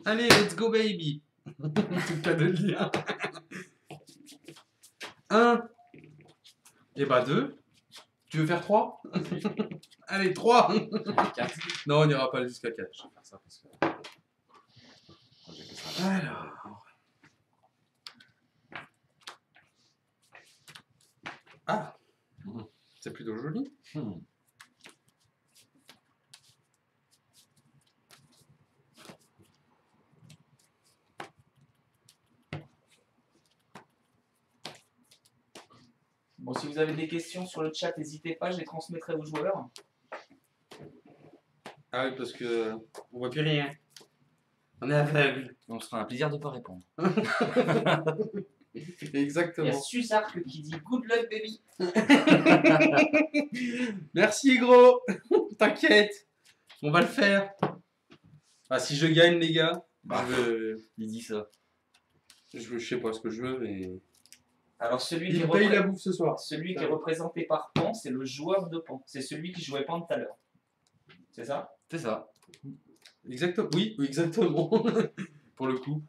Allez, let's go baby. C'est le cas de le dire. 1. Et bah 2. Tu veux faire 3? Allez, 3. 4. Non, on n'ira pas jusqu'à 4. Je vais faire ça parce que... Alors... Ah, c'est plutôt joli. Bon, si vous avez des questions sur le chat, n'hésitez pas, je les transmettrai aux joueurs. Ah oui, parce que on voit plus rien. On est aveugle. On se fera un plaisir de ne pas répondre. Il y Exactement. a Susark qui dit good luck baby. Merci gros. T'inquiète. On va le faire. Ah, si je gagne les gars, Bah, je il dit ça. sais pas ce que je veux, mais... Alors celui Il qui, paye la bouffe ce soir. celui qui est représenté par Pan, c'est le joueur de Pan. C'est celui qui jouait Pan tout à l'heure. C'est ça? C'est ça. Exactement. Oui, exactement. Pour le coup.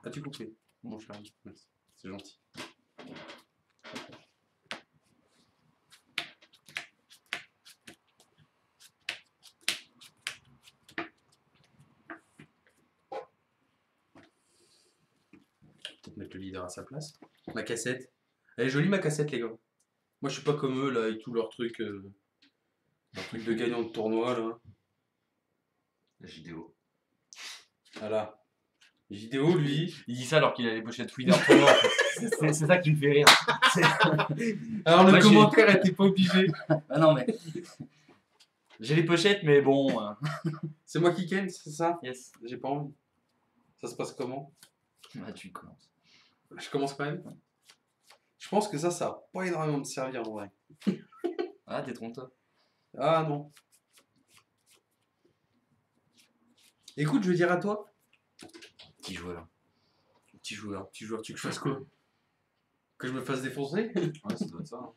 As-tu coupé? Bon, je l'arrive. Merci. C'est gentil. Peut-être mettre le leader à sa place. Ma cassette. Elle est jolie ma cassette les gars. Moi je suis pas comme eux là avec tous leurs trucs. Leur truc de gagnant de tournoi là. La vidéo. Voilà. Vidéo lui. Il dit ça alors qu'il a les pochettes Winner tournoi. C'est ça qui me fait rire. Alors le Moi, commentaire était pas obligé. Ah non mais. J'ai les pochettes mais bon. C'est moi qui gagne, c'est ça? Yes. J'ai pas envie. Ça se passe comment? Ah tu commences. Je commence quand même. Je pense que ça va pas énormément me servir en vrai. Ah détrompe-toi. Ah non. Écoute, je veux dire à toi. Petit joueur. Petit joueur, tu veux que je fasse quoi? Que je me fasse défoncer? Ouais ça doit être ça.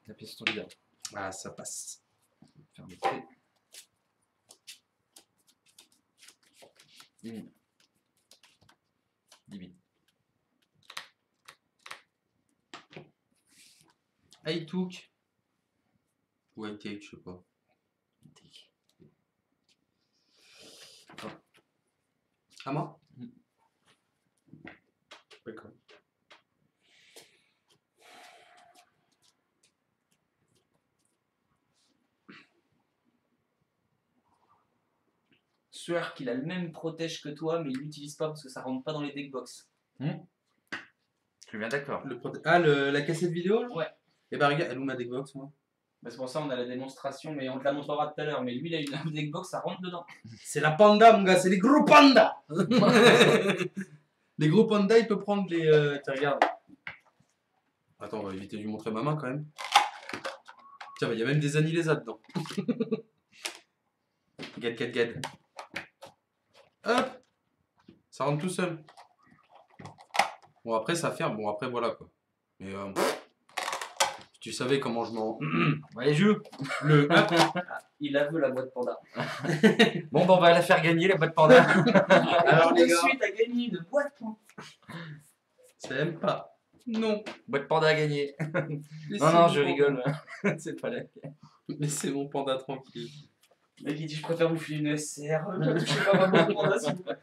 T'appuies sur ton leader. Ah ça passe. Faire des traits. Limite. Limite. I took. Ou I take, je sais pas. À moi? D'accord. Sueur qu'il a le même protège que toi, mais il l'utilise pas parce que ça rentre pas dans les deckbox. Je suis bien d'accord. La cassette vidéo là? Ouais. Et bah regarde, elle ouvre ma deckbox moi. Bah, c'est pour ça on a la démonstration, mais on te la montrera tout à l'heure. Mais lui, il a une deckbox, ça rentre dedans. C'est la panda mon gars, c'est les gros pandas. Les gros pandas, il peut prendre les... Tiens, regarde. Attends, on va éviter de lui montrer ma main quand même. Tiens, il y a même des annulés là-dedans. Gad. Hop. Ça rentre tout seul. Bon, après, ça ferme. Bon, après, voilà quoi. Mais si tu savais comment je m'en... Ouais, jeu. Le... Il a vu la boîte panda. Bon, bah on va la faire gagner, la boîte panda. Alors, les de gars. suite, à gagner une boîte panda. Ça aime pas. Non. Boîte panda à gagner. Laissez Non, mon je panda. rigole. C'est pas la Laissez mon panda tranquille. Le mec, il dit je préfère vous filer une SR. Ne touchez pas ma boîte panda, s'il vous plaît.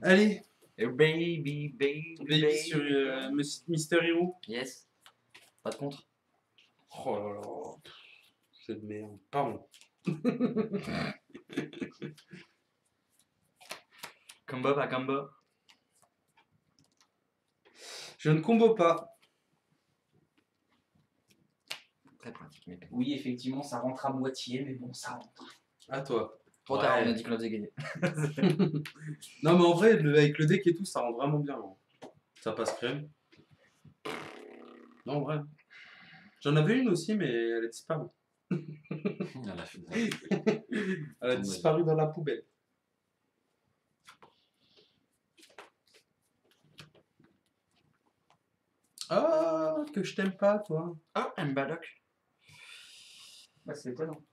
Allez. Baby. Baby sur Mister Hero. Yes. Pas de contre. Oh là là. C'est de merde. Pardon. Combo, pas combo. Je ne combo pas. Très pratique, mec. Oui, effectivement, ça rentre à moitié, mais bon, ça rentre. À toi. Trop tard, on a dit qu'on la faisait gagner. Non, mais en vrai, avec le deck et tout, ça rend vraiment bien. Hein. Ça passe crème. Non, en vrai. J'en avais une aussi, mais elle a disparu. Elle a disparu dans la poubelle. Ah, que je t'aime pas, toi. Ah, un badoc. Bah, c'est étonnant.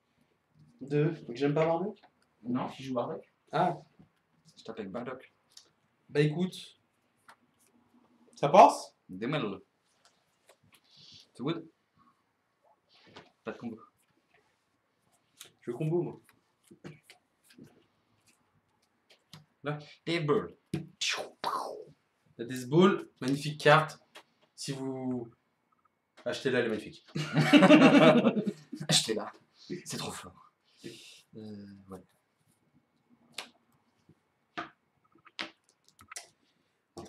Que j'aime pas Bardock? Non, tu joues Bardock. Ah, Je tape avec Bardock. bah écoute. Ça passe? Démêle. C'est good. Pas de combo. Je veux combo, moi. Là. Table. La Death Ball, magnifique carte. Si vous achetez-la, elle est magnifique. Achetez-la. C'est trop fort. Ouais.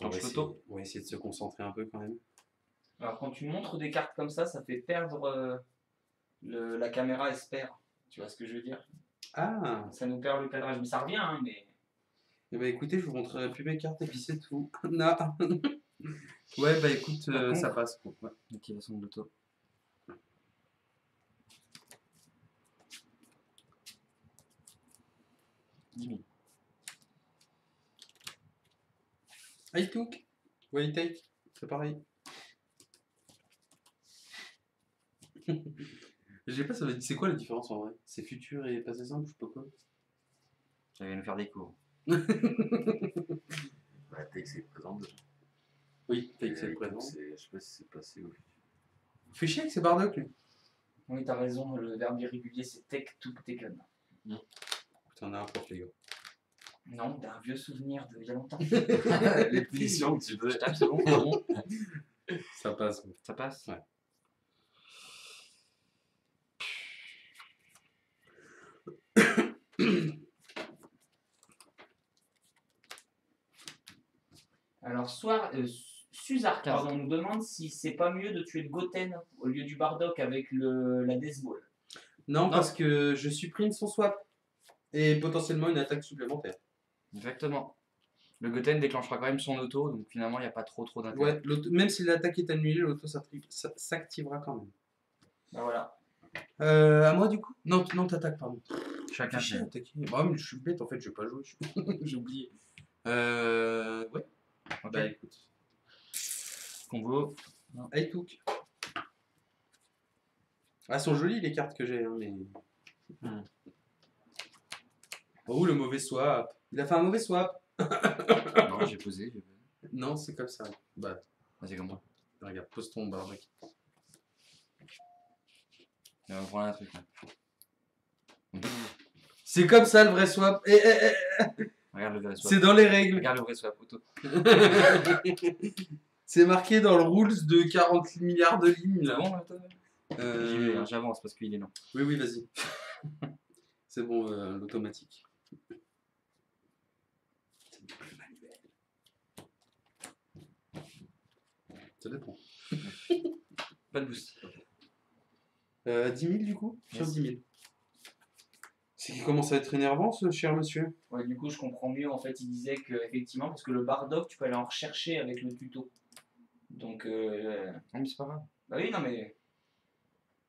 On va essayer de se concentrer un peu quand même. Alors quand tu montres des cartes comme ça fait perdre la caméra espère. Tu vois ce que je veux dire? Ah. Ça nous perd le cadrage, mais ça revient, hein, mais... Eh bah écoutez, je vous montrerai plus mes cartes et puis c'est tout. Non. Ouais, bah écoute, ça passe. Ouais. Activation de l'auto. I took. Ouais, I take. C'est pareil. Je sais pas, ça veut dire c'est quoi la différence en vrai? C'est futur et passé simple, je sais pas quoi. Ça vient nous faire des cours. Bah, take c'est le présent déjà. Oui, take c'est le présent. Je sais pas si c'est passé ou futur. Fais chier que c'est Bardock lui. Oui, t'as raison, le verbe irrégulier c'est take to taken. Putain, on a un prof, les gars. Non, t'as un vieux souvenir de il y a longtemps. Les punitions que tu veux. Je tape, c'est bon, c'est bon. Ça passe. Ça passe? Ouais. Alors, Suzark pardon, nous demande si c'est pas mieux de tuer le Goten au lieu du Bardock avec la Death Ball. Non, parce que je supprime son swap. Et potentiellement une attaque supplémentaire. Exactement. Le Goten déclenchera quand même son auto, donc finalement il n'y a pas trop d'intérêt. Ouais, même si l'attaque est annulée, l'auto s'activera quand même. Ben voilà. À moi du coup? Non, t'attaques, pardon. Chacun fait. Attaquer. Bah, mais je suis bête en fait, je vais pas jouer. J'ai oublié. Ouais. Okay. Bah écoute. Combo. I took. Ah, elles sont jolies les cartes que j'ai, hein, mais. Oh, le mauvais swap. Il a fait un mauvais swap. Non, j'ai posé. Non, c'est comme ça. Bah, c'est comme ça. Regarde, pose ton Bardock. On va prendre un truc là. C'est comme ça le vrai swap. Regarde le vrai swap. C'est dans les règles. Regarde le vrai swap, auto. C'est marqué dans le rules de 40 milliards de lignes. C'est bon, là, J'y vais, hein, j'avance parce qu'il est lent. Oui, vas-y. C'est bon, l'automatique. Ça dépend. Pas de boost. 10 000 du coup? Sur 10 000. C'est qu'il commence à être énervant ce cher monsieur. Ouais, du coup, je comprends mieux. En fait, il disait que, effectivement, parce que le Bardock, tu peux aller en rechercher avec le tuto. Donc, non, mais c'est pas grave. Bah oui, non, mais.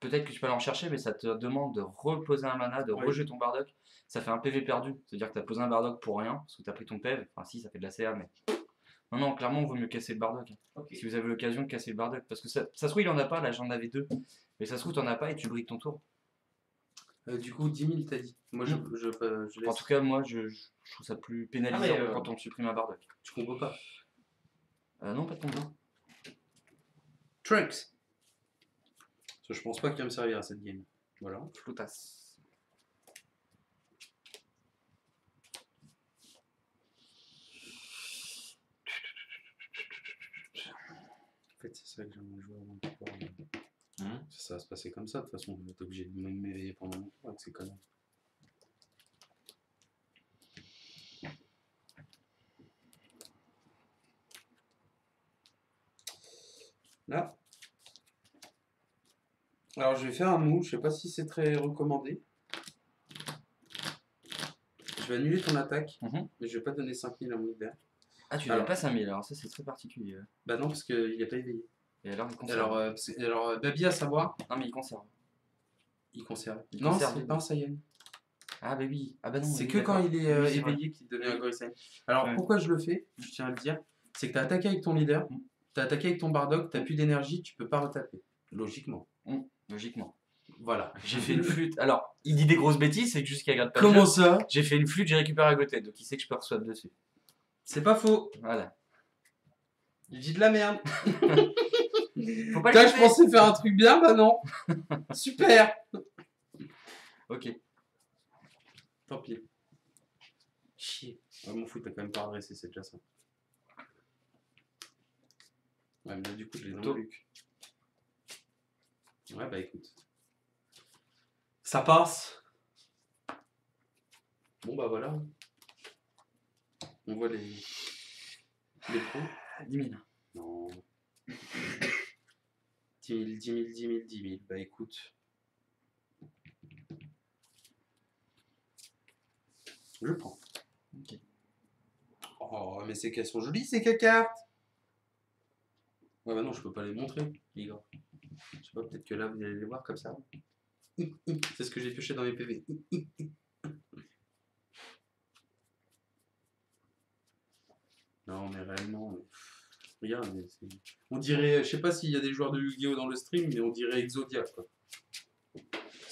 Peut-être que tu peux aller en chercher, mais ça te demande de reposer un mana, de rejeter ton Bardock. Ça fait un PV perdu. C'est-à-dire que tu as posé un Bardock pour rien, parce que tu as pris ton PV. Enfin, si, ça fait de la CA, mais. Non, clairement, il vaut mieux casser le Bardock. Okay. Si vous avez l'occasion de casser le Bardock. Parce que ça se trouve, il en a pas, là, j'en avais 2. Mais ça se trouve, t'en as pas et tu briques ton tour. Du coup, 10 000, t'as dit. Moi, je laisse. En tout cas, moi, je trouve ça plus pénalisant quand on supprime un Bardock. Tu combos pas? Non, pas de combo. Trunks. Je pense pas qu'il va me servir à cette game. Voilà. Floutas. En fait, c'est ça que j'aimerais jouer avant de pouvoir. Ça va se passer comme ça, de toute façon, je vais être obligé de m'éveiller pendant mon tour avec ces conneries. Là. Alors je vais faire un move, je sais pas si c'est très recommandé. Je vais annuler ton attaque, mais je vais pas donner 5000 à mon leader. Ah, tu donnes pas 5000, alors ça c'est très particulier. Bah non, parce qu'il a pas éveillé. Et alors il conserve. Alors Babi à savoir. Non, mais il conserve. Il conserve. Non, c'est pas un Saiyan. Ah bah oui. Ah bah non. C'est que quand il est éveillé qu'il devient un Gorille Saiyan. Alors pourquoi je le fais, je tiens à le dire, c'est que tu as attaqué avec ton leader, tu as attaqué avec ton Bardock, tu n'as plus d'énergie, tu peux pas retaper. Logiquement. Logiquement. Voilà. J'ai fait une flûte. Alors, il dit des grosses bêtises, c'est juste qu'il regarde pas le Comment jeu. ça? J'ai fait une flûte, j'ai récupéré à côté, donc il sait que je peux recevoir dessus. C'est pas faux. Voilà. Il dit de la merde. Faut pas le Toi, je couper. pensais faire un truc bien, bah non. Super. Ok. Tant pis. Chier. Ouais, m'en fous, t'as quand même pas redressé, c'est déjà ça. Ouais, mais là, du coup, je l'ai dans le Luc. Ouais, bah écoute. Ça passe. Bon, bah voilà. On voit les points. 10 000. Non. 10 000, 10 000, 10 000, 10 000. Bah écoute. Je prends. Ok. Oh, mais c'est qu'elles sont jolies ces cartes. Ouais, bah non, je peux pas les montrer, les gars. Je sais pas, peut-être que là, vous allez les voir comme ça. C'est ce que j'ai pioché dans mes PV. Non, mais réellement, regarde, on dirait, je sais pas s'il y a des joueurs de Yu-Gi-Oh dans le stream, mais on dirait Exodia, quoi.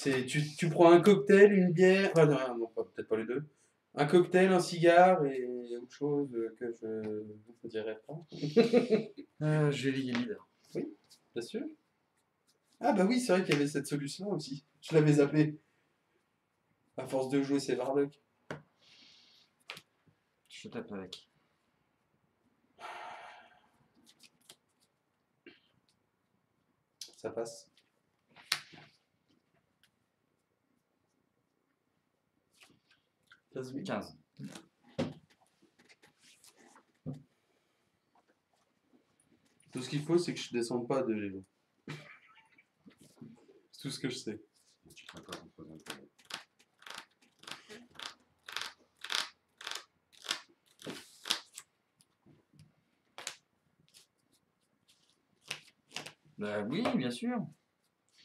Tu prends un cocktail, une bière, enfin non, peut-être pas les deux. Un cocktail, un cigare et autre chose que je ne dirais pas. Je vais lier leader. Oui, bien sûr. Ah bah oui, c'est vrai qu'il y avait cette solution aussi. Je l'avais zappé. À force de jouer, c'est Varlock. Je tape avec. Ça passe. Vas-y, 15. Tout ce qu'il faut, c'est que je descende pas de niveau. C'est tout ce que je sais. Bah oui, bien sûr.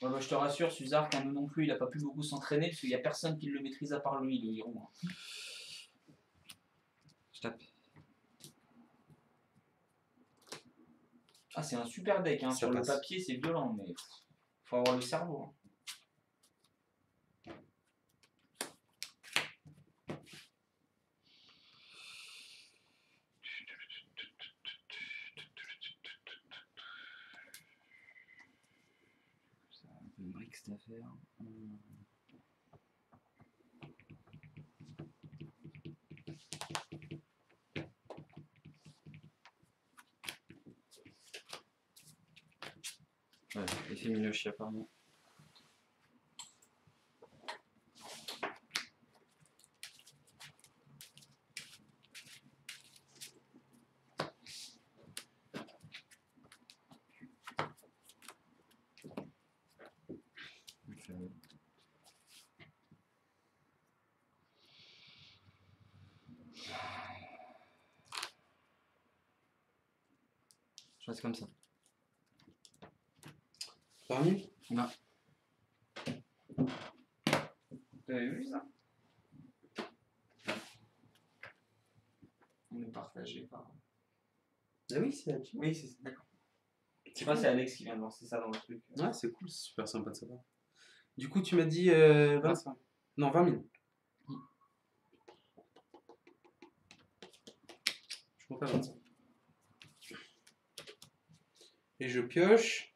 Ouais, bah, je te rassure, Suzark, hein, non plus, il a pas pu beaucoup s'entraîner parce qu'il y a personne qui le maîtrise à part lui, le Hiron. Je tape. Ah, c'est un super deck, hein. Sur le papier, c'est violent, mais faut avoir le cerveau. Hein. C'est un peu brique cette affaire. Ouais, effet Miloshi apparemment. Je reste comme ça. Parmi? Non. T'avais vu ça? On est partagé par. Ah oui, c'est Hachi. Oui, c'est d'accord. Je crois que c'est Alex qui vient de lancer ça dans le truc. Ouais, c'est cool, c'est super sympa de savoir. Du coup, tu m'as dit 25. Non, 20 000. Je compte à 25. Et je pioche.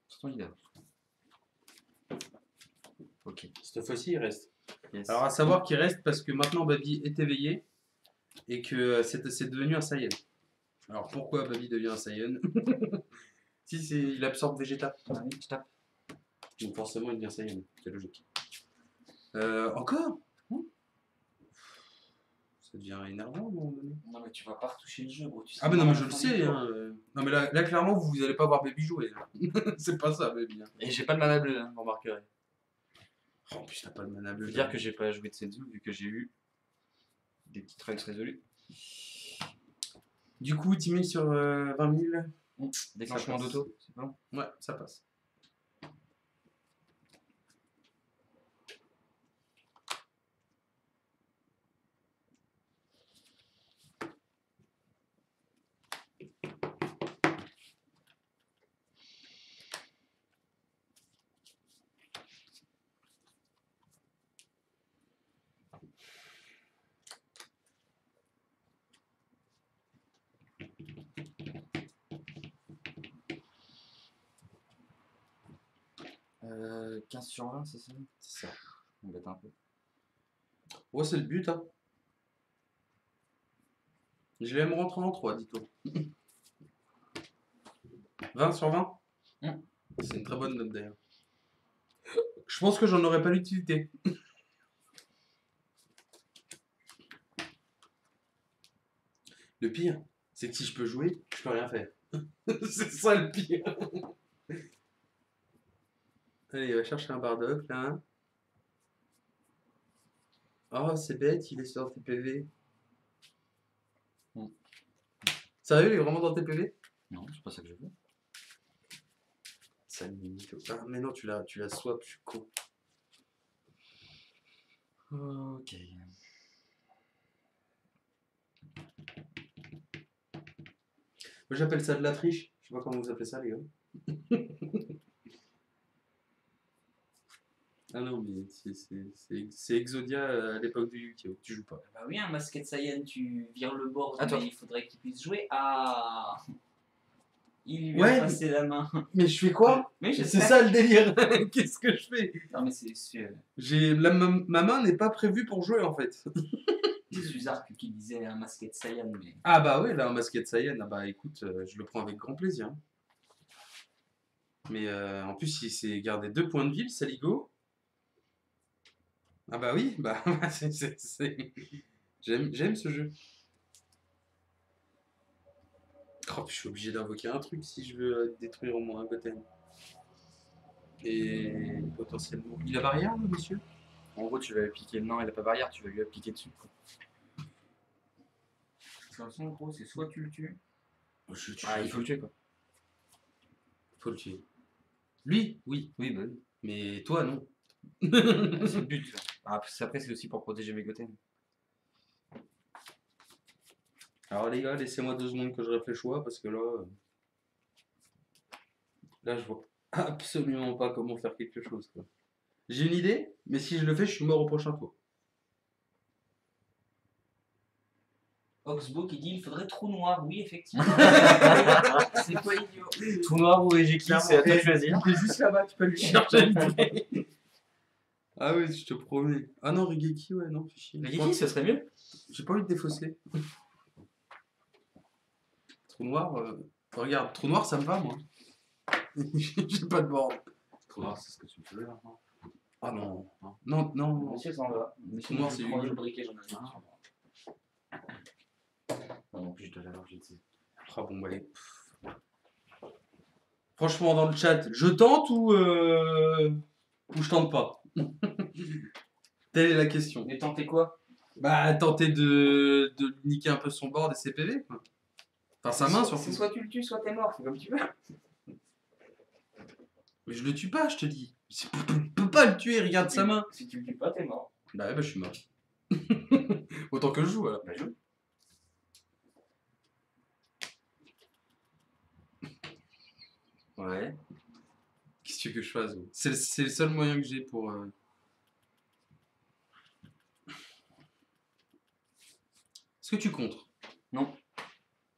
C'est ton leader. Ok. Cette fois-ci, il reste. Yes. Alors, à savoir qu'il reste parce que maintenant Babi est éveillé et que c'est devenu un Saiyan. Alors, pourquoi Babi devient un Saiyan? Si, il absorbe Vegeta. Ah oui, je tape. Donc, forcément, il devient Saiyan. C'est logique. Encore? Ça devient énervant à un moment donné. Non, mais tu vas pas retoucher le jeu, gros. Tu sais Ah, mais non, mais à je la le fin sais. du tour. Hein. Non, mais là, clairement, vous allez pas voir Baby jouer. C'est pas ça, Baby. Hein. Et j'ai pas de mana bleu, hein, vous remarquerez. Oh, en plus, t'as pas de mana bleu. Je veux dire que j'ai pas joué de Senzu vu que j'ai eu des petits trucs résolus. Du coup, 10 000 sur 20 000. Déclenchement d'auto, c'est bon? Ouais, ça passe. 15 sur 20, c'est ça? C'est ça. On bête un peu. Ouais, c'est le but, hein. Je l'aime rentrer en 3, dis-toi. 20 sur 20 C'est une très bonne note d'ailleurs. Je pense que j'en aurais pas l'utilité. Le pire, c'est que si je peux jouer, je peux rien faire. C'est ça le pire. Allez, on va chercher un Bardock là. Oh, c'est bête, il est sur TPV. Sérieux, il est vraiment dans TPV? Non, c'est pas ça que je veux. Ça Ah, mais non, tu l'as swap, je suis con. Ok. Moi, j'appelle ça de la triche. Je sais pas comment vous appelez ça, les gars. Ah non, mais c'est Exodia à l'époque du Yu-Gi-Oh! Tu joues pas. Bah oui, un Masked Saiyan, tu vires le board, Attends. mais il faudrait qu'il puisse jouer. Ah, il lui Ouais, a passé la main. Mais je fais quoi? Mais je C'est sais. ça le délire. Qu'est-ce que je fais? Non, mais c'est sûr. Ma main n'est pas prévue pour jouer en fait. C'est Suzark qui disait un Masked Saiyan, mais. Ah bah oui, là, un Masked Saiyan, ah bah écoute, je le prends avec grand plaisir. Mais en plus, il s'est gardé 2 points de vie, le Saligo. Ah bah oui, bah j'aime ce jeu. Oh, je suis obligé d'invoquer un truc si je veux détruire au moins un Goten. Et potentiellement... Il a barrière, là, monsieur? En gros, tu vas lui appliquer. Non, il a pas barrière, tu vas lui appliquer dessus. Quoi. De toute façon, en gros, c'est soit tu le tues. Il faut le tuer, quoi. Faut le tuer. Lui, oui. Oui, bah oui. Mais toi, non. C'est le but. Après, c'est aussi pour protéger mes Goten. Alors les gars, laissez-moi 2 secondes que je réfléchisse parce que là je vois absolument pas comment faire quelque chose. Quoi. J'ai une idée, mais si je le fais, je suis mort au prochain tour. Oxbow qui dit il faudrait trou noir, oui effectivement. C'est pas idiot. Trou noir ou Ejeki, c'est à toi de choisir. Il est juste là-bas, tu peux lui chercher. Ah oui, je te promets. Ah non, Rigeki, ouais, non, fais chier. Rigeki, ce serait mieux. J'ai pas envie de défausser. Trou noir, regarde, trou noir ça me va moi. J'ai pas de bord. Trou noir, c'est ce que tu me faisais maintenant. Ah non, non, non. Monsieur s'en va. Trou noir, c'est le lui. briquet, j'en ai un. Non, non plus, je te l'avais je disais. Ah bon, allez. Franchement, dans le chat, je tente ou je tente pas? Telle est la question. Mais tenter quoi? Bah, tenter de niquer un peu son board et ses PV, quoi. Enfin, sa main, surtout. C'est soit tu le tues, soit t'es mort, c'est comme tu veux. Mais je le tue pas, je te dis. Je peux pas le tuer, regarde sa main. Si tu le tues pas, t'es mort. Bah ouais, bah je suis mort. Autant que je joue, alors. Bah joue. Ouais. Qu'est-ce que tu veux que je fasse? C'est le seul moyen que j'ai pour... Est-ce que tu contres? Non.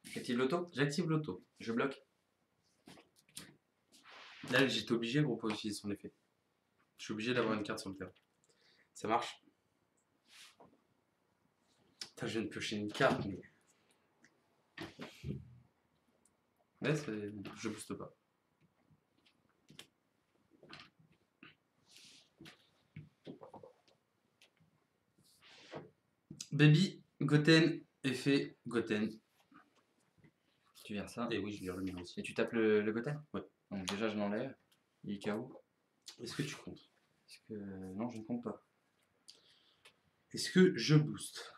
J'active l'auto. J'active l'auto. Je bloque. Là, j'étais obligé, gros, pour utiliser son effet. Je suis obligé d'avoir une carte sur le terrain. Ça marche? Putain, je viens de piocher une carte, mais... Ouais, je booste pas. Baby, Goten, effet, Goten. Tu vires ça. Et oui, je vire le mien aussi. Et tu tapes le Goten? Ouais. Donc déjà, je l'enlève. Il est KO. Est-ce que tu comptes? Est-ce que... Non, je ne compte pas. Est-ce que je booste?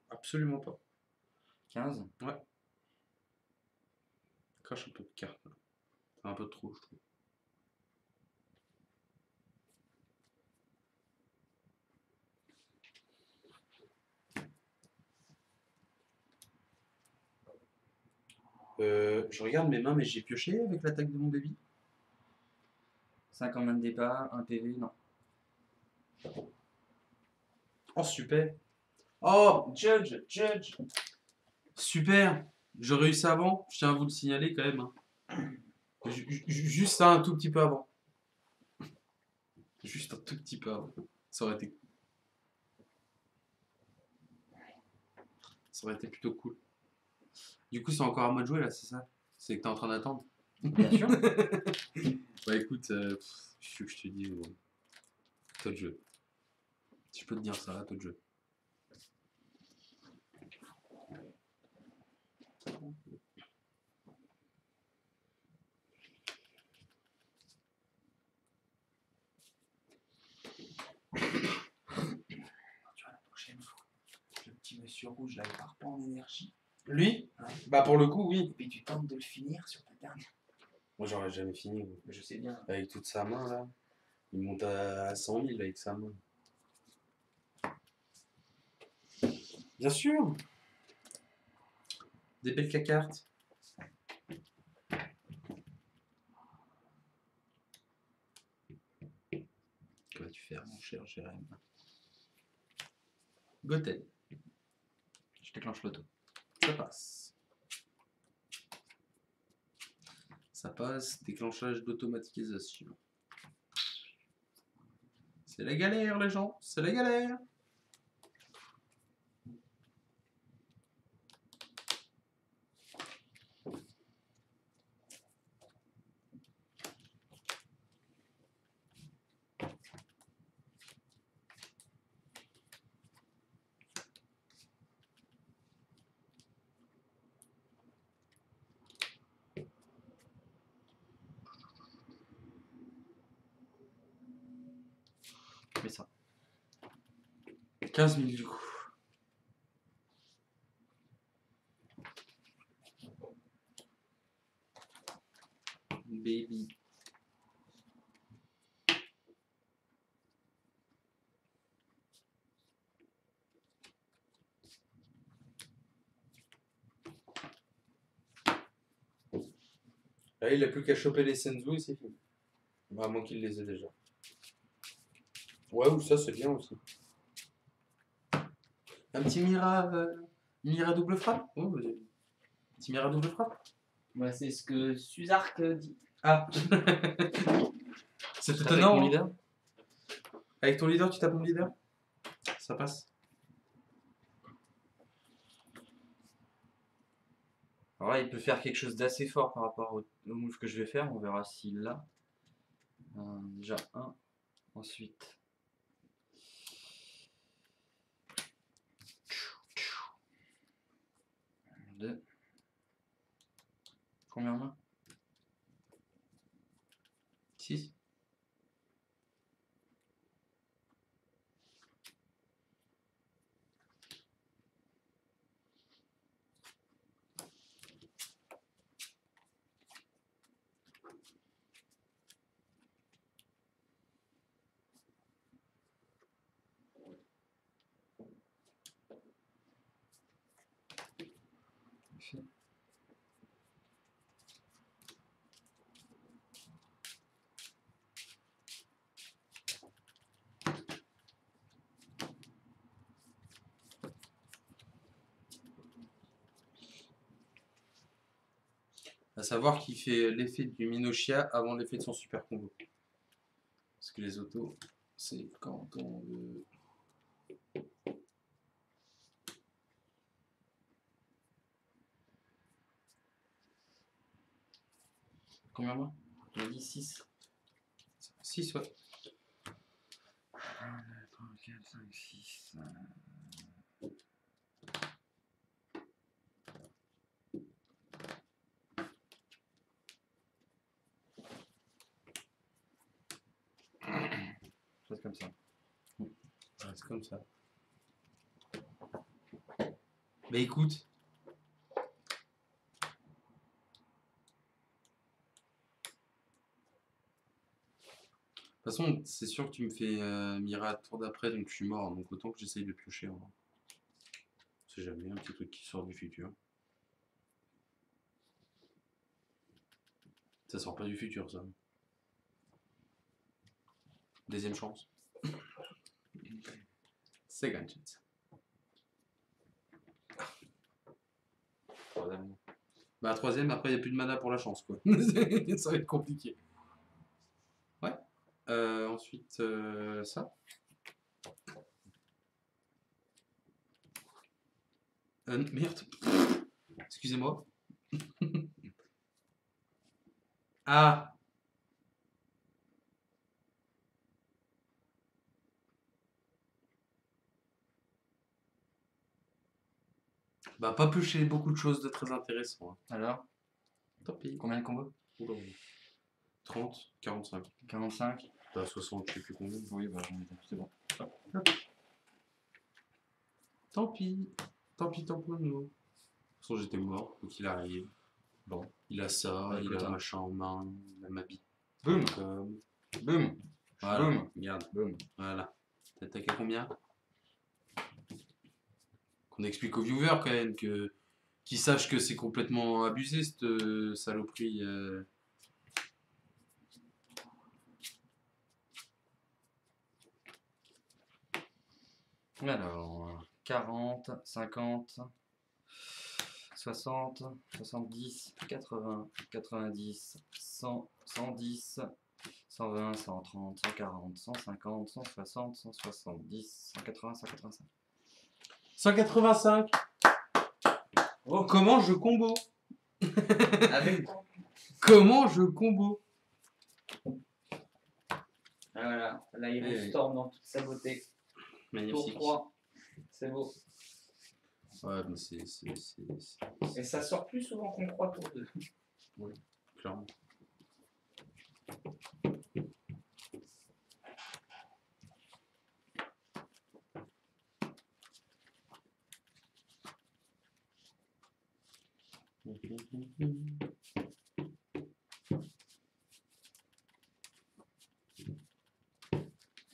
Absolument pas. 15? Ouais. Crache un peu de cartes. Un peu trop, je trouve. Je regarde mes mains, mais j'ai pioché avec l'attaque de mon baby. 5 en main de départ, 1 PV, non. Oh, super. Oh, Judge. super. J'aurais eu ça avant. Je tiens à vous le signaler quand même. Hein. Juste ça un tout petit peu avant. Juste un tout petit peu avant. Ça aurait été... Ça aurait été plutôt cool. Du coup, c'est encore à moi de jouer là, c'est ça? C'est que t'es en train d'attendre? Bien sûr. Bah écoute, je te dis, toi de jeu. Si je peux te dire ça, toi de jeu. Tu vois, la prochaine fois, le petit monsieur rouge là, il part pas en énergie. Lui? Hein. Bah pour le coup, oui. Et puis tu tentes de le finir sur ta dernière. Moi j'aurais jamais fini. Mais je sais bien. Avec toute sa main là. Il monte à 100 000 avec sa main. Bien sûr. Des belles cacartes. Que vas-tu faire, mon cher Jérém? Gothel. Je déclenche l'auto. Ça passe. Ça passe. Déclenchage d'automatisation. C'est la galère, les gens. C'est la galère. Mais ça. 15 000 du coup. Baby. Là, il a plus qu'à choper les Senzu et c'est fini. Bah, à moins qu'il les ait déjà. Ouais, ou ça, c'est bien aussi. Un petit Mira double frappe. Oh, petit Mira double frappe. Moi, c'est ce que Suzark dit. Ah. C'est Avec étonnant. mon Hein. leader. Avec ton leader, tu tapes mon leader. Ça passe. Alors là, il peut faire quelque chose d'assez fort par rapport au move que je vais faire. On verra s'il l'a. Déjà un. Ensuite. Deux. Combien en main? 6. À savoir qu'il fait l'effet du Minoshia avant l'effet de son super combo. Parce que les autos, c'est quand on veut. Combien en main? On a dit 6. 6, ouais. 1, 2, 3, 4, 5, 6. C'est comme ça. Ouais, c'est comme ça. Mais écoute. De toute façon, c'est sûr que tu me fais Mira tour d'après, donc je suis mort. Donc autant que j'essaye de piocher. On sait jamais, un petit truc qui sort du futur. Ça sort pas du futur, ça. Deuxième chance. Second chance. Troisième. Bah, troisième, après, il n'y a plus de mana pour la chance, quoi. Ça va être compliqué. Ouais. Ensuite, ça. Merde. Excusez-moi. Ah. Bah, pas piocher beaucoup de choses de très intéressant. Hein. Alors, Tant pis. combien de combos? Oula. 30, 45. 45. T'as 60, je sais plus combien. Oui, bah c'est bon. Tant pis. Tant pis, tant pour nous. De toute façon, j'étais mort, donc il arrive. Bon, il a ça, Bah, il écoute, a hein. machin en main, il a ma bite. Boum. Boum. Voilà. Boum. Regarde. Boum. Voilà. T'as attaqué combien? Qu'on explique aux viewers quand même que qu'ils sachent que c'est complètement abusé cette saloperie. Alors, 40, 50, 60, 70, 80, 90, 100, 110, 120, 130, 140, 150, 160, 170, 180, 185. 185. Oh, comment je combo? Avec Comment je combo? voilà, là il Ouais. Storm dans toute sa beauté. Tour Magnifique. 3, c'est beau. Ouais, mais c'est Et ça sort plus souvent qu'on croit tour 2. clairement.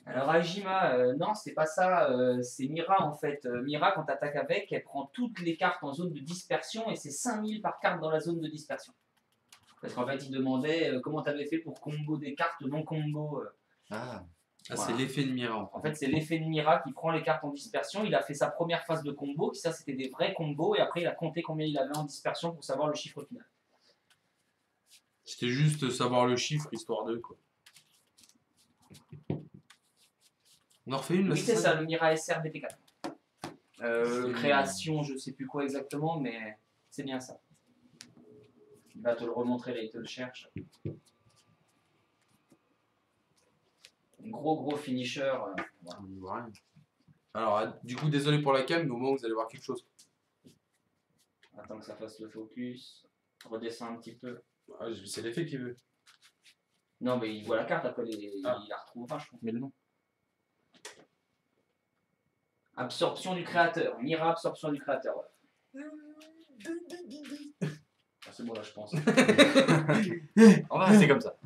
Alors Ajima, non, c'est pas ça, c'est Mira en fait. Mira, quand tu attaques avec, elle prend toutes les cartes en zone de dispersion et c'est 5000 par carte dans la zone de dispersion. Parce qu'en fait, il demandait comment tu avais fait pour combo des cartes non combo. Ah, Voilà. c'est l'effet de Mira. En fait, c'est l'effet de Mira qui prend les cartes en dispersion. Il a fait sa première phase de combo, qui ça c'était des vrais combos, et après il a compté combien il avait en dispersion pour savoir le chiffre final. C'était juste savoir le chiffre, histoire de quoi. On en refait une là? Oui, c'est ça, le Mira SR BT4. Création, je sais plus quoi exactement, mais c'est bien ça. Il va te le remontrer là, il te le cherche. Gros finisher. Voilà. On y voit rien. Alors, du coup, désolé pour la cam, mais au moins vous allez voir quelque chose. Attends que ça fasse le focus. Redescends un petit peu. Ah, c'est l'effet qu'il veut. Non, mais il voit la carte, après il la retrouve pas, je trouve. Mais le nom. Absorption du créateur. Mira, absorption du créateur. Ouais. Ah, c'est bon là, je pense. On va rester comme ça.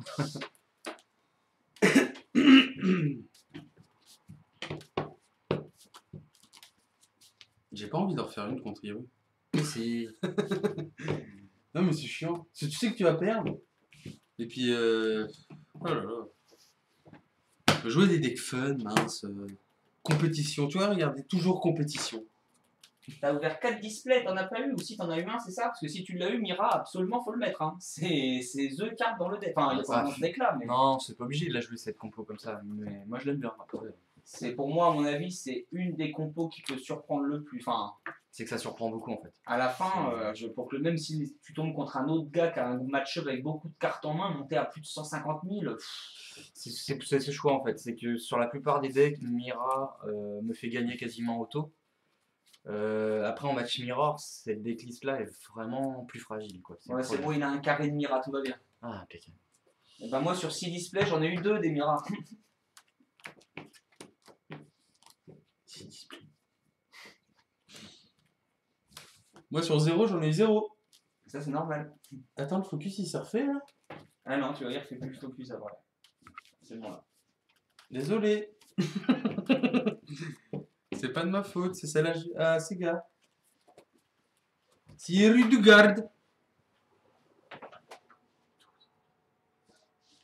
J'ai pas envie de refaire une contre Hiro. Si. Non, mais c'est chiant. Parce que tu sais que tu vas perdre. Et puis, oh là là. Jouer des decks fun, mince. Compétition. Tu vois, regardez, toujours compétition. T'as ouvert 4 displays, t'en as pas eu, ou si t'en as eu un, c'est ça? Parce que si tu l'as eu, Mira, absolument faut le mettre. Hein. C'est The carte dans le deck. Enfin, il y a pas dans ce deck là, mais. Non, c'est pas obligé de la jouer cette compo comme ça, mais moi je l'aime bien. C'est pour moi, à mon avis, c'est une des compos qui peut surprendre le plus. Enfin, C'est que ça surprend beaucoup en fait. à la fin, pour que même si tu tombes contre un autre gars qui a un match-up avec beaucoup de cartes en main, monter à plus de 150 000. C'est ce choix en fait, c'est que sur la plupart des decks, Mira me fait gagner quasiment auto. Après en match mirror, cette decklist là est vraiment plus fragile quoi. Ouais, c'est bon, il a un carré de Mira, tout va bien. Ah, impeccable. Et ben moi, sur 6 displays, j'en ai eu 2 des Mira. Moi, sur 0, j'en ai eu 0. Ça, c'est normal. Attends, le focus, il s'est refait, là? Ah non, tu vas dire, fais plus le focus après. C'est bon là. Désolé. C'est pas de ma faute, c'est celle-là. Ah, c'est gars. Thierry Dugarde.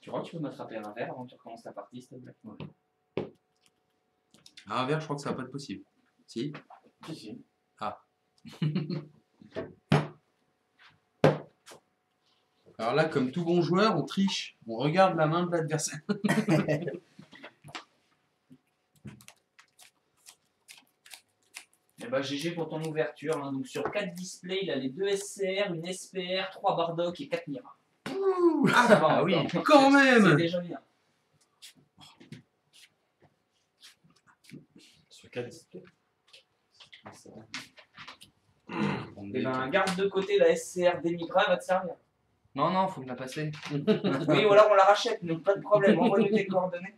Tu crois que tu peux m'attraper un verre avant que tu recommences ta partie, s'il te plaît? Ouais. Ah, un verre, je crois que ça va pas être possible. Si? Si, si. Ah. Alors là, comme tout bon joueur, on triche. On regarde la main de l'adversaire. Et bah GG pour ton ouverture. Hein. Donc sur 4 displays, il a les 2 SCR, une SPR, 3 Bardock et 4 Mira. Ah, ça va, Ah oui, encore. quand même. C'est déjà bien. Sur 4 displays. Et ben garde de côté la SCR des Mira, elle va te servir. Non, non, faut me la passer. Oui, ou alors on la rachète, donc pas de problème. Envoie-nous tes coordonnées.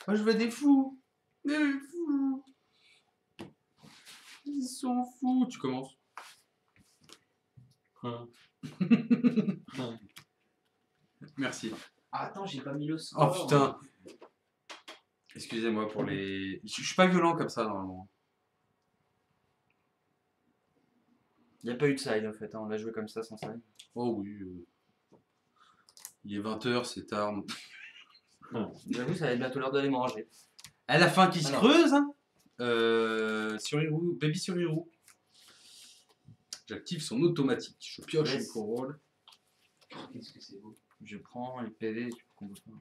Moi, je veux des fous. Des fous. Ils sont fous. Tu commences. Merci. Ah, attends, j'ai pas mis le Oh score. putain. Excusez-moi pour les... Je suis pas violent comme ça, normalement. Il n'y a pas eu de side en fait, hein. On l'a joué comme ça sans side. Oh oui. Il est 20h, c'est tard. J'avoue, ça va être bientôt l'heure d'aller manger. À la fin qui se Alors. creuse, hein. Sur Hero, Baby sur Hero. J'active son automatique. Je pioche Yes. le contrôle. Qu'est-ce que c'est beau. Je prends les PV et tu peux combo pas.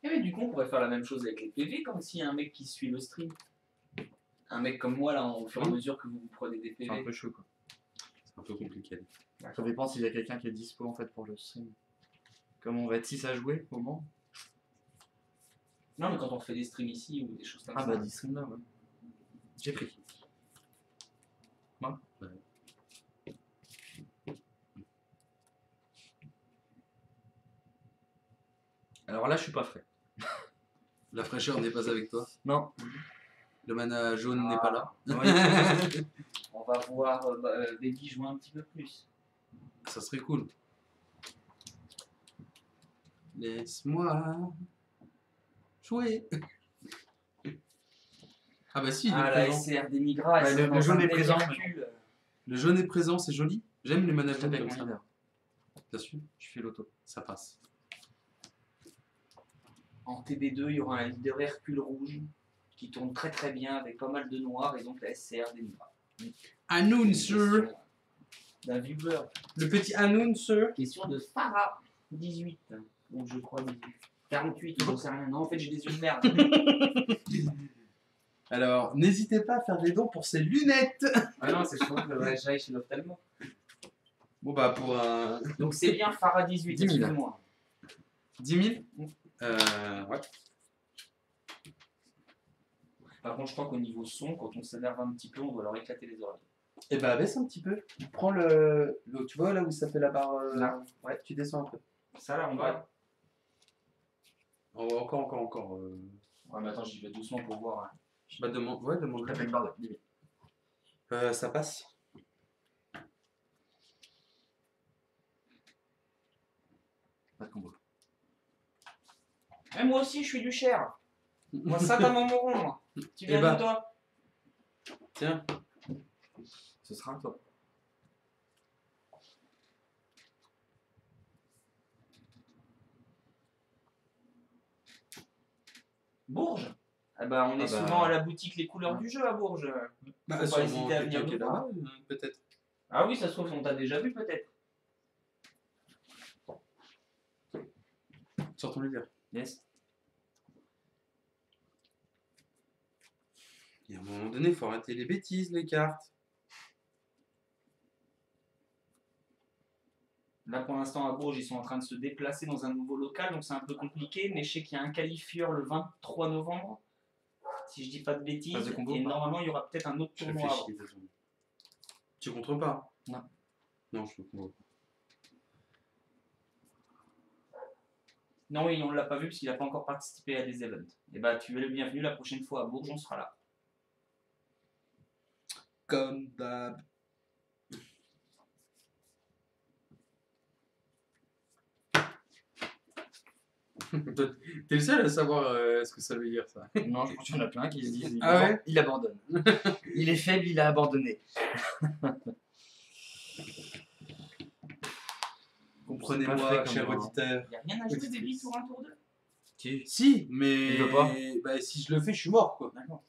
Eh mais du coup, on pourrait faire la même chose avec les PV, comme s'il y a un mec qui suit le stream. Un mec comme moi, là, au fur et à mesure que vous prenez des C'est un PV. peu chaud quoi. C'est un peu compliqué. Ça dépend s'il y a quelqu'un qui est dispo en fait pour le stream. Comme on va être 6 à jouer au moment. Non, mais quand on fait des streams ici ou des choses comme Ah ça. bah 10 streams là, ouais. J'ai pris. Moi Ouais. Alors là, je suis pas frais. La fraîcheur n'est pas avec toi. Non. Le mana jaune n'est pas là. Ouais. On va voir Baby jouer un petit peu plus. Ça serait cool. Laisse-moi jouer. Ah bah si, il est Ah, la présent. SCR des Migras, Ouais, le jaune est présent, Le jaune est présent, c'est joli. J'aime les mana Je jaunes tape comme avec mon ça. leader. Bien sûr, Je fais l'auto. ça passe. En TB2, il y aura un leader Hercule rouge qui tourne très très bien avec pas mal de noir et donc la SCR des Migras. Announcer. D'un viewer. Le petit announcer. Question de Farah, 18. Donc je crois 18. 48, j'en sais rien. Non, en fait, j'ai des yeux de merde. Alors, n'hésitez pas à faire des dons pour ces lunettes. Ah non, c'est sûr que j'aille chez l'ophtalmo. Bon bah pour un... Donc c'est bien Farah 18, 10 000. excuse-moi. 10 000 ouais. Par contre, je crois qu'au niveau son, quand on s'énerve un petit peu, on doit leur éclater les oreilles. Et bah baisse un petit peu. Prends tu vois là où ça fait la barre... Là. Ouais, tu descends un peu. Ça là, on va. Encore. Ouais, mais attends, j'y vais doucement pour voir. Hein. Bah demande Je tape avec barre de 10 000. ça passe. Pas de combo. Eh, moi aussi, je suis du Cher. Moi, ça dans mon moron, moi. Tu viens Eh bah. de toi? Tiens. Ce sera à toi. Bourges. Eh ben, on est souvent à la boutique Les Couleurs du Jeu à Bourges. Bah Faut pas hésiter à venir quelqu'un qui est nous voir. là-bas, peut-être. Ah oui, ça se trouve, on t'a déjà vu peut-être. Sors ton leader. Yes. Et à un moment donné, il faut arrêter les bêtises, les cartes. Là, pour l'instant, à Bourges, ils sont en train de se déplacer dans un nouveau local, donc c'est un peu compliqué. Mais je sais qu'il y a un qualifieur le 23 novembre, si je dis pas de bêtises. Phase de combo, et pas. normalement, il y aura peut-être un autre Je tournoi avant. réfléchis. Désolé. Tu contres pas? Non. Non, je comprends pas. Non, oui, on ne l'a pas vu parce qu'il n'a pas encore participé à des events. Et bah, tu es le bienvenu la prochaine fois à Bourges, on sera là. Comme d'hab. T'es le seul à savoir ce que ça veut dire, ça. Non, je pense qu'il y en a plein qui se disent Ah ouais il abandonne. Il est faible, il a abandonné. Comprenez-moi, C'est pas fait cher comme moi. auditeur. Il n'y a rien à jouer des billes pour un tour 2. Si, mais... Il veut pas. Bah, si je le fais, je suis mort, quoi. D'accord.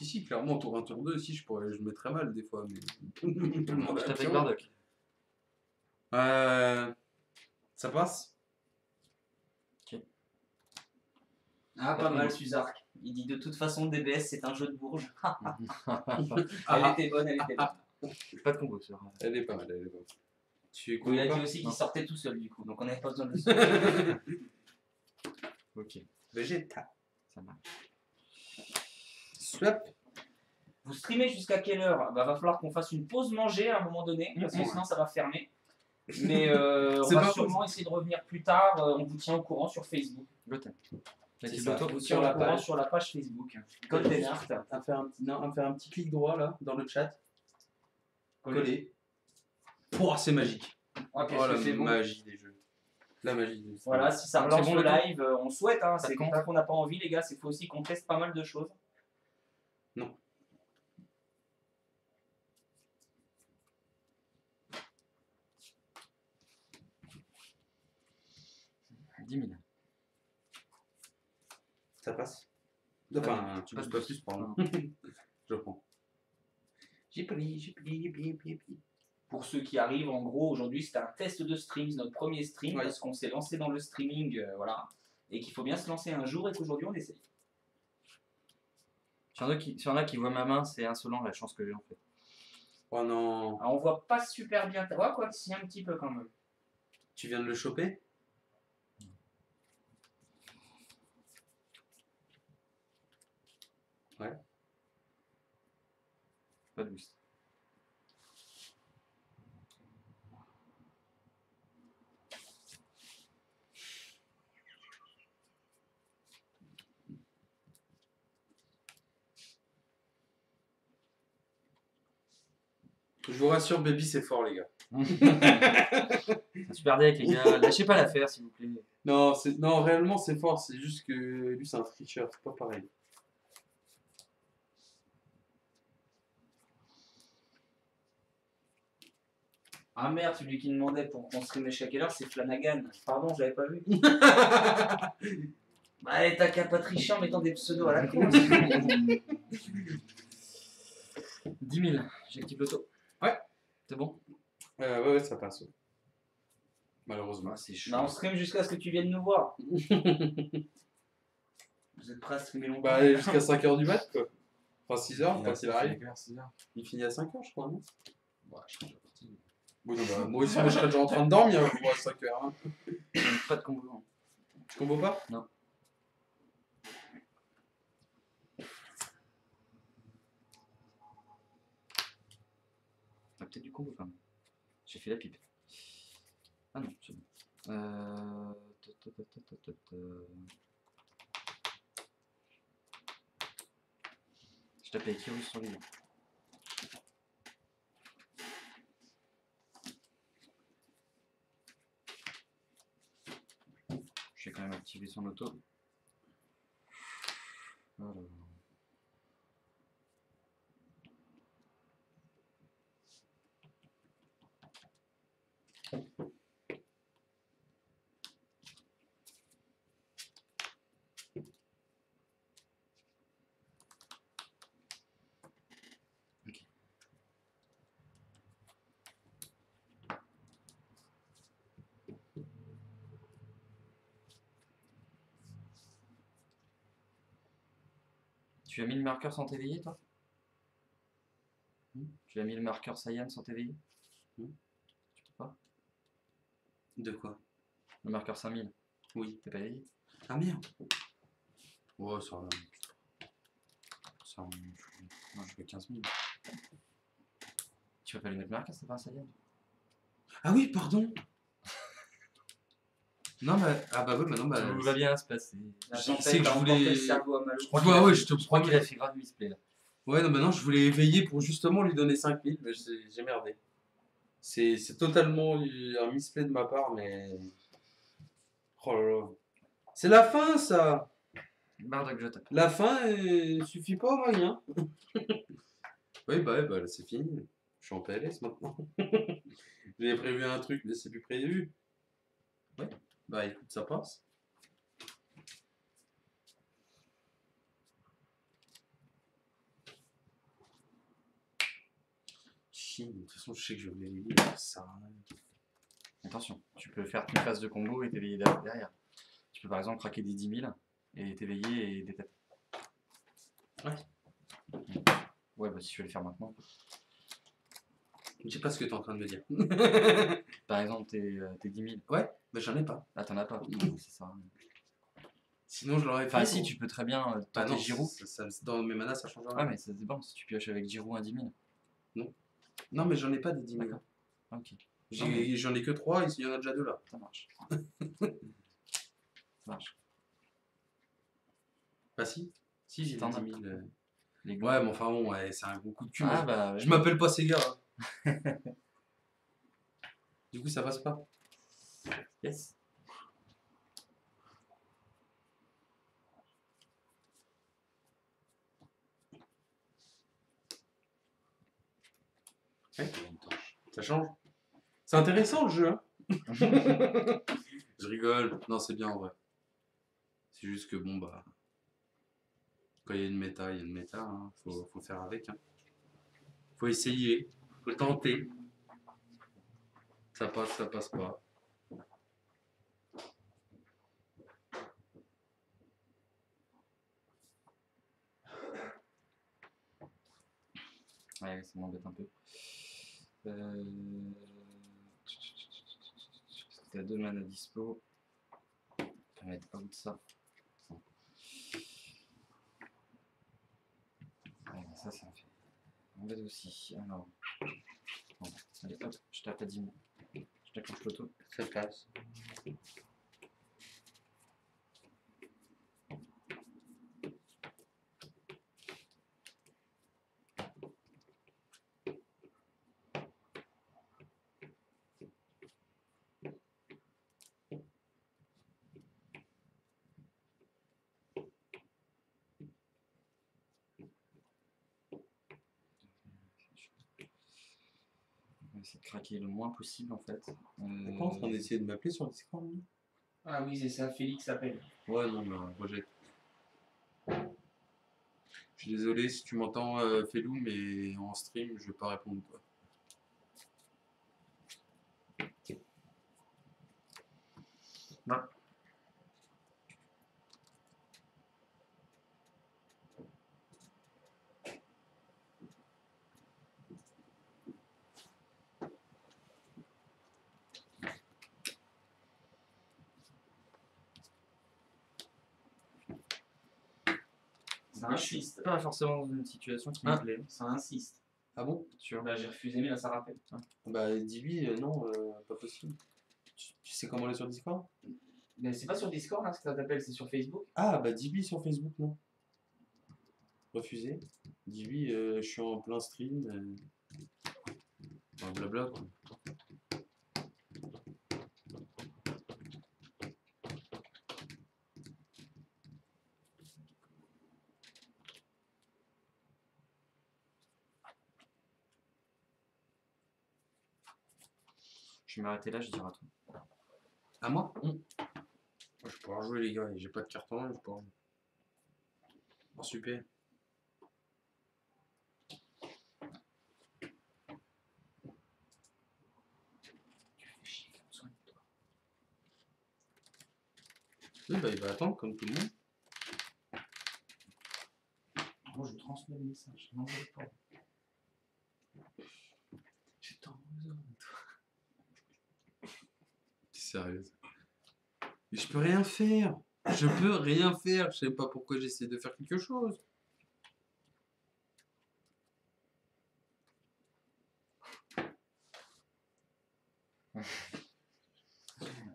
Si, clairement, tour 1, tour 2, si, je mettrais mal des fois, mais... Je tape avec Bardock. Ça passe? Ah, pas mal, Suzark. Il dit de toute façon, DBS, c'est un jeu de bourge. Elle était bonne, elle était bonne. Pas de combo, ça. Elle est pas mal, elle est pas mal. Tu Il a dit pas aussi qu'il sortait tout seul, du coup, donc on n'avait pas besoin de le Ok, Vegeta. ça marche. Swap. Vous streamez jusqu'à quelle heure? Bah, va falloir qu'on fasse une pause manger à un moment donné, parce que sinon ça va fermer. Mais on C'est va pas sûrement essayer de revenir plus tard. On vous tient au courant sur Facebook. Gotham. C'est ça. On vous tient au courant sur la page Facebook. Golden Art. À faire un petit clic droit là, dans le chat. Coller. Pouah, c'est magique. Ouais, Oh la magie des jeux. La magie des jeux. Voilà, si ça C'est relance bon, le le temps live, on souhaite. Hein, Ça c'est compte. pas qu'on n'a pas envie, les gars. C'est faut aussi qu'on teste pas mal de choses. Non. « 10 000. Ça passe. Enfin, tu passes pas plus, pardon. Je prends. J'ai pris. Pour ceux qui arrivent, en gros, aujourd'hui, c'était un test de stream, c'est notre premier stream, Ouais. parce qu'on s'est lancé dans le streaming, voilà, et qu'il faut bien se lancer un jour et qu'aujourd'hui, on essaye. S'il y en a qui voient ma main, c'est insolent la chance que j'ai en fait. Oh non. Alors, on voit pas super bien, ouais, quoi que si, un petit peu quand même. Tu viens de le choper? Ouais. Pas de boost. Je vous rassure, baby, c'est fort, les gars. Un super deck, les gars. Lâchez pas l'affaire, s'il vous plaît. Non, réellement, c'est fort. C'est juste que lui, c'est un tricheur. C'est pas pareil. Ah merde, celui qui demandait pour qu'on stream jusqu'à quelle heure, c'est Flanagan. Pardon, je l'avais pas vu. Bah, t'as qu'à pas tricher en mettant des pseudos à la con. 10 000. J'active l'auto. Ouais. C'est bon? Ouais, ça passe. Ouais. Malheureusement. Ah, c'est chaud. Bah, on stream jusqu'à ce que tu viennes nous voir. Vous êtes prêts à streamer longtemps? Bah, allez, jusqu'à 5h du mat, quoi. Enfin, 6h, quand il arrive. 6h. Il finit à 5h, je crois, non? Ouais, je serai déjà parti. Oui, non, bah, moi aussi, moi, je serais déjà en train de dormir à 5h. Hein. Pas de combo. Hein. Tu combos pas? Non. Ah, peut-être du combo quand même. J'ai fait la pipe. Ah non, c'est bon. Je tape avec Kirus sur les deux. J'ai quand même activé son auto. Alors. Tu as mis le marqueur sans t'éveiller, toi? Tu as mis le marqueur Saiyan sans t'éveiller? Tu peux pas? De quoi? Le marqueur 5000. Oui. T'es pas éveillé? Ah merde. Ouais, ça va. Ça, moi, je fais 15 000. Tu vas pas lui mettre le marqueur, c'est pas un Saiyan? Ah oui, pardon. Non, bah, ah bah oui, bah non, bah. Tout va bien se passer. La C'est tempête que je a emporté voulais- le cerveau à Malo. Ouais, je te Je crois qu'il a promets. fait grave misplay là. Ouais, non, mais non, je voulais éveiller pour justement lui donner 5000, mais j'ai merdé. C'est totalement un misplay de ma part, mais. Oh là là. C'est la fin, ça! Bardock, je tape. La fin, suffit pas au moyen. Oui, bah, là, c'est fini. Je suis en PLS maintenant. J'avais prévu un truc, mais c'est plus prévu. Ouais, bah écoute, ça passe. chine. De toute façon, je sais que je vais l'éveiller. Ça. Attention, tu peux faire une phase de combo et t'éveiller derrière. Tu peux par exemple craquer des 10 000 et t'éveiller et des têtes. Ouais. Ouais, bah si tu veux le faire maintenant. Je sais pas ce que tu es en train de me dire. Par exemple, tes 10 000. Ouais, bah j'en ai pas. Ah, t'en as pas. C'est ça. Sinon, je l'aurais fait. Enfin, si, tu peux très bien tenter non, Giroud. Dans mes manas, ça change rien. Ouais, mais ça dépend si tu pioches avec Giroud un 10 000. Non, mais j'en ai pas des 10 000. D'accord. Ok, J'en ai que 3, il y en a déjà 2 là. ça marche. Ça marche. Bah si. Si, j'ai T'en des as. 10 000. Les Ouais, mais enfin bon, ouais, c'est un gros coup de cul. Ah, moi. bah. Ouais. Je m'appelle pas ces gars. Hein. Du coup, ça passe pas. Yes. Ouais. Ça change. C'est intéressant le jeu. Hein. Je rigole. Non, c'est bien en vrai. C'est juste que bon, bah. Quand il y a une méta, il y a une méta. Hein. Faut faire avec. Hein. Faut essayer. Faut tenter. Ça passe pas. Ouais, ça m'embête un peu. T'as 2 manas dispo. On va mettre out ça. Ouais, ça me fait. M'embête aussi. Alors. Bon, allez hop, je tape à 10 000. Je t'accroche l'auto. Ça passe. On va essayer de craquer le moins possible en fait. T'es pas en train d'essayer de m'appeler sur Discord là? Ah oui, c'est ça, Félix appelle. Ouais, non, mais rejette. Je suis désolé si tu m'entends, Felou, mais en stream, je vais pas répondre. Quoi. Non. Ça insiste. Pas forcément dans une situation qui me plaît. Ça insiste. Ah bon? Tu vois. Bah, j'ai refusé, mais là, ça rappelle. Bah, dis-lui, non, pas possible. Tu sais comment aller sur Discord? Mais c'est pas sur Discord là, ce que ça t'appelle, c'est sur Facebook. Ah, bah dis-lui sur Facebook, non. Refusé. Dis-lui, je suis en plein stream. Enfin, blabla, quoi. Je vais m'arrêter là, je dirai à toi. À moi? Moi, je vais pouvoir jouer, les gars. J'ai pas de carton, je vais pouvoir jouer. Oh, super. Oui, bah il va attendre comme tout le monde. Moi, je transmets le message. Non, je pas. J'ai tant besoin de toi. T'es sérieuse? Mais je peux rien faire. Je peux rien faire. Je sais pas pourquoi j'essaie de faire quelque chose.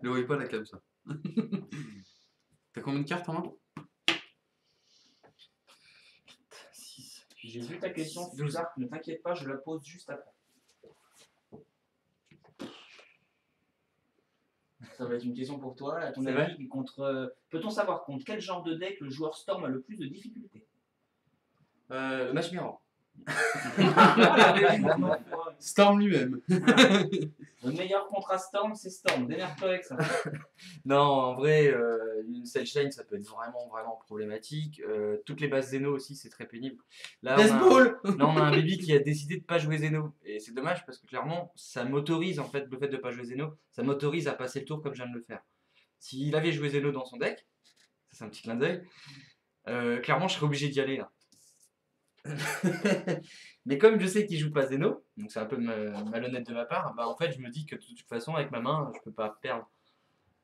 Le voyez pas la cam ça. T'as combien de cartes en main? 6. J'ai vu ta question, Fusark, ne t'inquiète pas, je la pose juste après. Ça va être une question pour toi. À ton C'est avis, peut-on savoir contre quel genre de deck le joueur Storm a le plus de difficultés? Le match mirror. Storm lui-même. Le meilleur contrat Storm, c'est Storm. Démerde-toi avec ça. Non, en vrai, une cell chain, ça peut être vraiment problématique. Toutes les bases Zeno aussi, c'est très pénible. Là, Baseball. là, on a un baby qui a décidé de pas jouer Zeno. Et c'est dommage parce que clairement, ça m'autorise, en fait, le fait de pas jouer Zeno, ça m'autorise à passer le tour comme je viens de le faire. S'il avait joué Zeno dans son deck, ça c'est un petit clin d'œil, clairement, je serais obligé d'y aller là. Mais comme je sais qu'il joue pas Zeno, donc c'est un peu malhonnête de ma part, bah en fait je me dis que de toute façon avec ma main je peux pas perdre.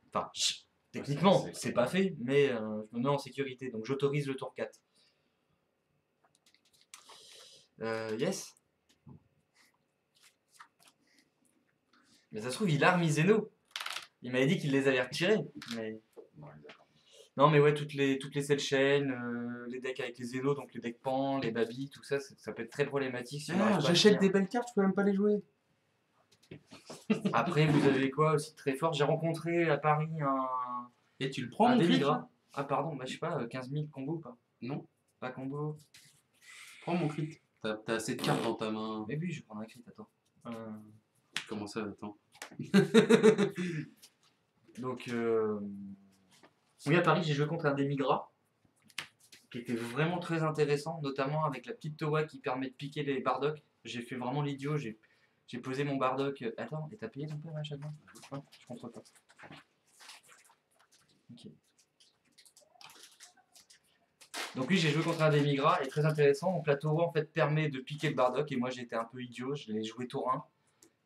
Enfin, techniquement c'est pas fait, mais je me mets en sécurité, donc j'autorise le tour 4. Yes. Mais ça se trouve il a remis Zeno. Il m'avait dit qu'il les avait retirés, mais... Non mais ouais, toutes les cell chains, les decks avec les Zeno, donc les decks Pan, les Babi, tout ça, ça peut être très problématique si on n'arrive pas à J'achète finir. des belles cartes, je peux même pas les jouer. Après vous avez quoi aussi de très fort? J'ai rencontré à Paris un Et tu le prends, mon Demi crit? gras. Ah pardon, bah je sais pas, 15 000 combo ou pas? Non, Pas combo. prends mon crit. T'as assez de cartes dans ta main. Mais oui, je vais prendre un crit, attends. Comment ça, attends? Donc oui, à Paris j'ai joué contre un Demi-Gras qui était vraiment très intéressant, notamment avec la petite Towa qui permet de piquer les Bardock. J'ai fait vraiment l'idiot, j'ai posé mon Bardock. Attends, et t'as payé ton père à chaque fois? Ouais, je contrôle pas. Ok. Donc oui, j'ai joué contre un Demi-Gras et très intéressant. Donc la Towa en fait permet de piquer le Bardock et moi j'étais un peu idiot, je l'ai joué tour 1.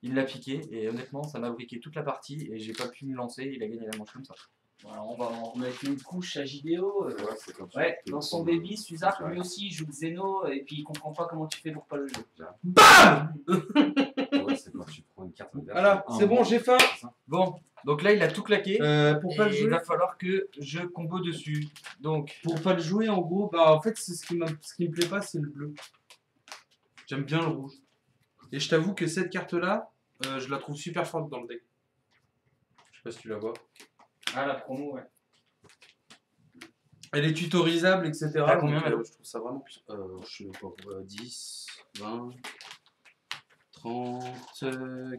Il l'a piqué et honnêtement ça m'a briqué toute la partie et j'ai pas pu me lancer, il a gagné la manche comme ça. Voilà, on va en remettre une couche à JDO. Ouais, c'est comme ça. Ouais, dans son baby, Suzark lui aussi il joue le Zeno et puis il comprend pas comment tu fais pour pas le jouer. BAM! Ouais, c'est quand tu prends une carte adverse. Voilà, c'est bon, j'ai faim. Bon, donc là il a tout claqué. Pour pas le Et il jouer. va falloir que je combo dessus. Donc, Pour pas le jouer, en gros, bah en fait, c'est ce qui me plaît pas, c'est le bleu. J'aime bien le rouge. Et je t'avoue que cette carte-là, je la trouve super forte dans le deck. Je sais pas si tu la vois. Ah, la promo, ouais. Elle est tutorisable, etc. T'as combien, donc, Malo? je trouve ça vraiment plus. Je sais pas, 10, 20, 30,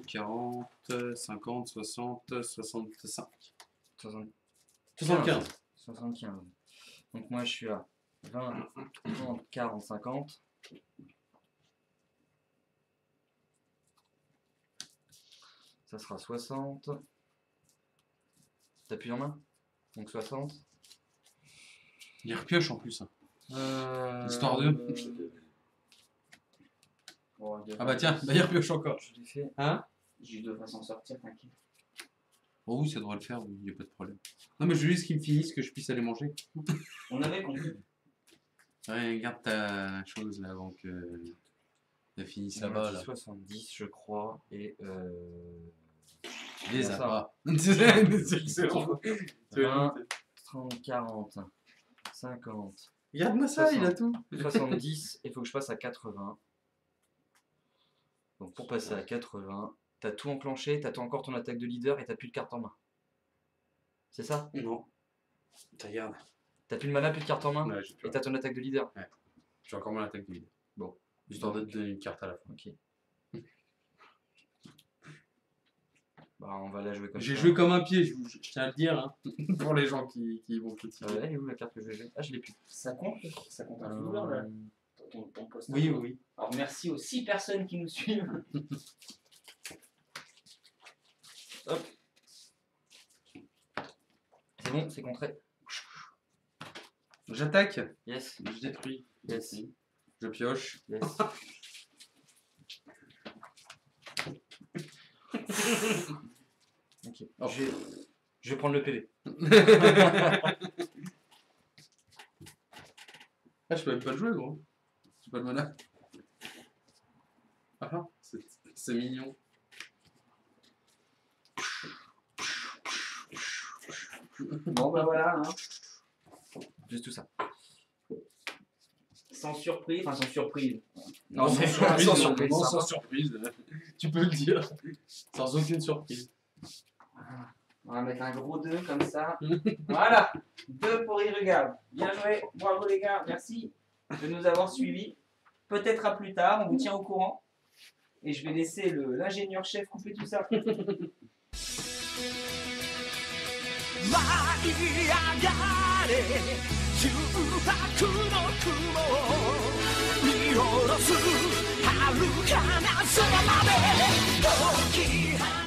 40, 50, 60, 65. 75. 75. Donc moi je suis à 20, 30, 40, 50. Ça sera 60. T'appuies en main? Donc 60. Il repioche en plus. Hein. Histoire de. Bon, Ah bah tiens, bah il repioche encore. Je l'ai fait. Hein? Je devrais s'en sortir, t'inquiète. Oh oui, ça devrait le faire, il n'y a pas de problème. Non mais je veux juste qu'il me finisse, que je puisse aller manger. On avait compris. Ouais, garde ta chose là avant que ça finisse On a là-bas dit là. 70 je crois. Et Les ça. appâts. C'est excellent. 20, 30, 40, 50, Regarde-moi ça, il a tout. 70. Il faut que je passe à 80. Donc pour passer à 80, t'as tout enclenché, t'as encore ton attaque de leader et t'as plus de carte en main. C'est ça? Non. Regarde. T'as plus de mana, plus de carte en main Ouais, j'ai et t'as ton attaque de leader. J'ai encore mon attaque de leader. Bon. Histoire de te donner une carte à la fin. Ok. Bah on va la jouer comme ça. J'ai joué comme un pied, je tiens à le dire, hein, pour les gens qui vont critiquer. Elle est où la carte que je vais jouer? Ah je l'ai plus. Ça compte un douleur là. Ton poste. Oui, oui. Alors merci aux 6 personnes qui nous suivent. Hop. C'est bon, c'est contré. J'attaque, Yes. je détruis, Yes. je pioche. Yes. Ok. Oh. Je vais prendre le PV. Ah, je peux même pas le jouer, gros. J'ai pas le mana. Ah, c'est mignon. Bon bah voilà, hein. Juste tout ça. Sans surprise, enfin sans surprise. Non, sans surprise. Sans surprise. Non, sans surprise. Tu peux le dire. Sans aucune surprise. On va mettre un gros 2 comme ça. Voilà, 2 pour Irugab. Bien joué, bravo les gars, merci de nous avoir suivis. peut-être à plus tard, on vous tient au courant. Et je vais laisser l'ingénieur-chef couper tout ça. 舞い上がれ重薄の雲見下ろす遥かな空まで解き放